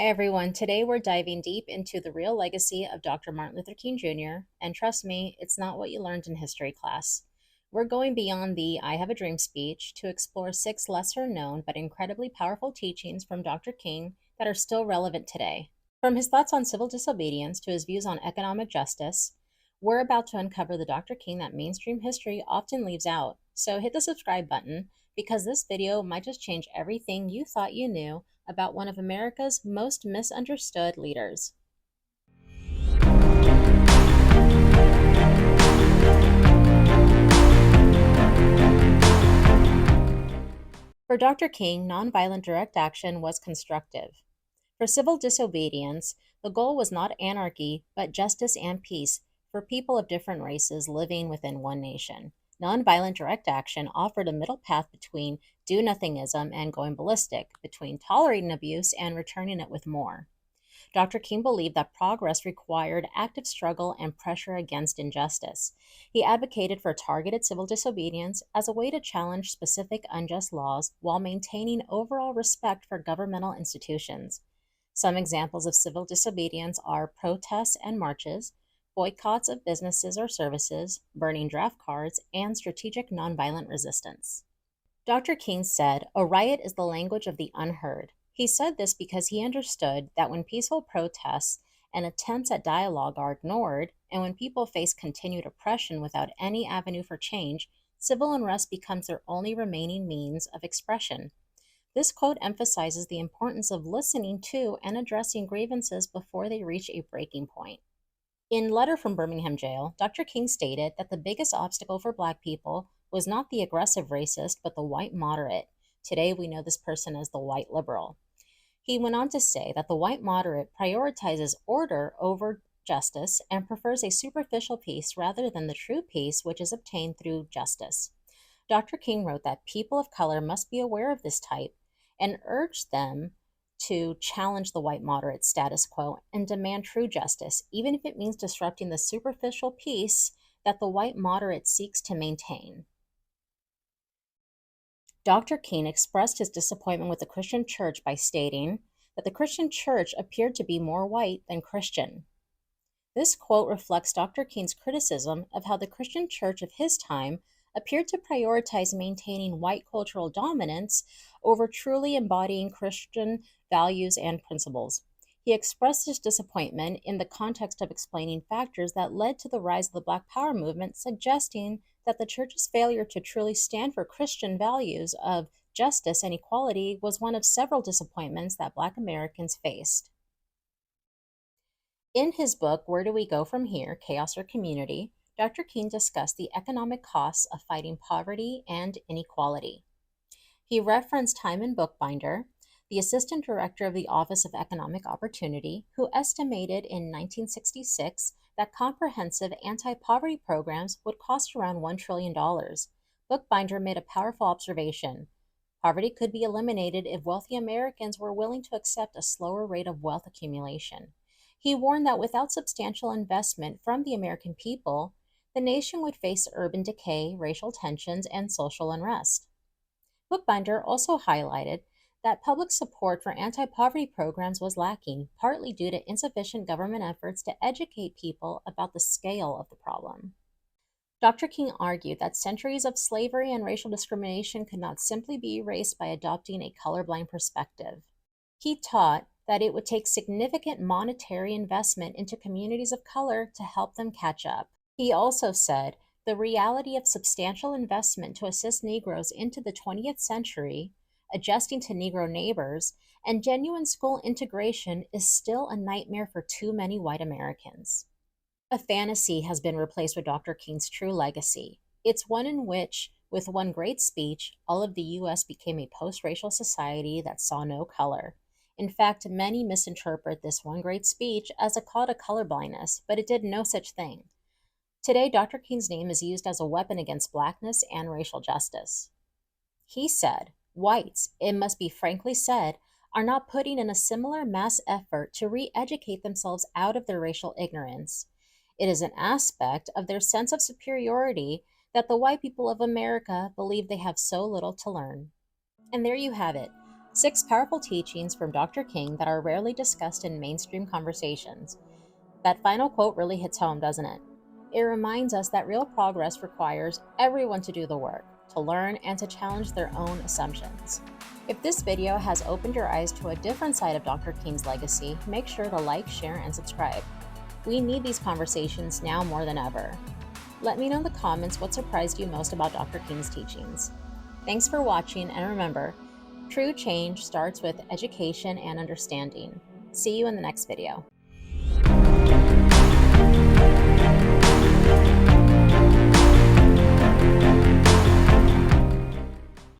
Hi, everyone. Today we're diving deep into the real legacy of Dr. Martin Luther King Jr., and trust me, it's not what you learned in history class. We're going beyond the I Have a Dream speech to explore six lesser known but incredibly powerful teachings from Dr. King that are still relevant today. From his thoughts on civil disobedience to his views on economic justice, we're about to uncover the Dr. King that mainstream history often leaves out. So hit the subscribe button because this video might just change everything you thought you knew about one of America's most misunderstood leaders. For Dr. King, nonviolent direct action was constructive. For civil disobedience, the goal was not anarchy, but justice and peace for people of different races living within one nation. Nonviolent direct action offered a middle path between do nothingism and going ballistic, between tolerating abuse and returning it with more. Dr. King believed that progress required active struggle and pressure against injustice. He advocated for targeted civil disobedience as a way to challenge specific unjust laws while maintaining overall respect for governmental institutions. Some examples of civil disobedience are protests and marches, boycotts of businesses or services, burning draft cards, and strategic nonviolent resistance. Dr. King said, "A riot is the language of the unheard." He said this because he understood that when peaceful protests and attempts at dialogue are ignored, and when people face continued oppression without any avenue for change, civil unrest becomes their only remaining means of expression. This quote emphasizes the importance of listening to and addressing grievances before they reach a breaking point. In Letter from Birmingham Jail, Dr. King stated that the biggest obstacle for Black people was not the aggressive racist, but the white moderate. Today, we know this person as the white liberal. He went on to say that the white moderate prioritizes order over justice and prefers a superficial peace rather than the true peace which is obtained through justice. Dr. King wrote that people of color must be aware of this type and urged them to challenge the white moderate status quo and demand true justice, even if it means disrupting the superficial peace that the white moderate seeks to maintain. Dr. King expressed his disappointment with the Christian church by stating that the Christian church appeared to be more white than Christian. This quote reflects Dr. King's criticism of how the Christian church of his time appeared to prioritize maintaining white cultural dominance over truly embodying Christian values and principles. He expressed his disappointment in the context of explaining factors that led to the rise of the Black Power movement, suggesting that the church's failure to truly stand for Christian values of justice and equality was one of several disappointments that Black Americans faced. In his book, Where Do We Go From Here? Chaos or Community, Dr. King discussed the economic costs of fighting poverty and inequality. He referenced Hyman Bookbinder, the assistant director of the Office of Economic Opportunity, who estimated in 1966 that comprehensive anti poverty programs would cost around $1 trillion. Bookbinder made a powerful observation. Poverty could be eliminated if wealthy Americans were willing to accept a slower rate of wealth accumulation. He warned that without substantial investment from the American people, the nation would face urban decay, racial tensions, and social unrest. Bookbinder also highlighted that public support for anti poverty programs was lacking, partly due to insufficient government efforts to educate people about the scale of the problem. Dr. King argued that centuries of slavery and racial discrimination could not simply be erased by adopting a colorblind perspective. He taught that it would take significant monetary investment into communities of color to help them catch up. He also said the reality of substantial investment to assist Negroes into the 20th century, adjusting to Negro neighbors, and genuine school integration is still a nightmare for too many white Americans. A fantasy has been replaced with Dr. King's true legacy. It's one in which, with one great speech, all of the U.S. became a post-racial society that saw no color. In fact, many misinterpret this one great speech as a call to colorblindness, but it did no such thing. Today, Dr. King's name is used as a weapon against Blackness and racial justice. He said, whites, it must be frankly said, are not putting in a similar mass effort to re-educate themselves out of their racial ignorance. It is an aspect of their sense of superiority that the white people of America believe they have so little to learn. And there you have it. 6 powerful teachings from Dr. King that are rarely discussed in mainstream conversations. That final quote really hits home, doesn't it? It reminds us that real progress requires everyone to do the work, to learn, and to challenge their own assumptions. If this video has opened your eyes to a different side of Dr. King's legacy, make sure to like, share, and subscribe. We need these conversations now more than ever. Let me know in the comments what surprised you most about Dr. King's teachings. Thanks for watching, and remember, true change starts with education and understanding. See you in the next video.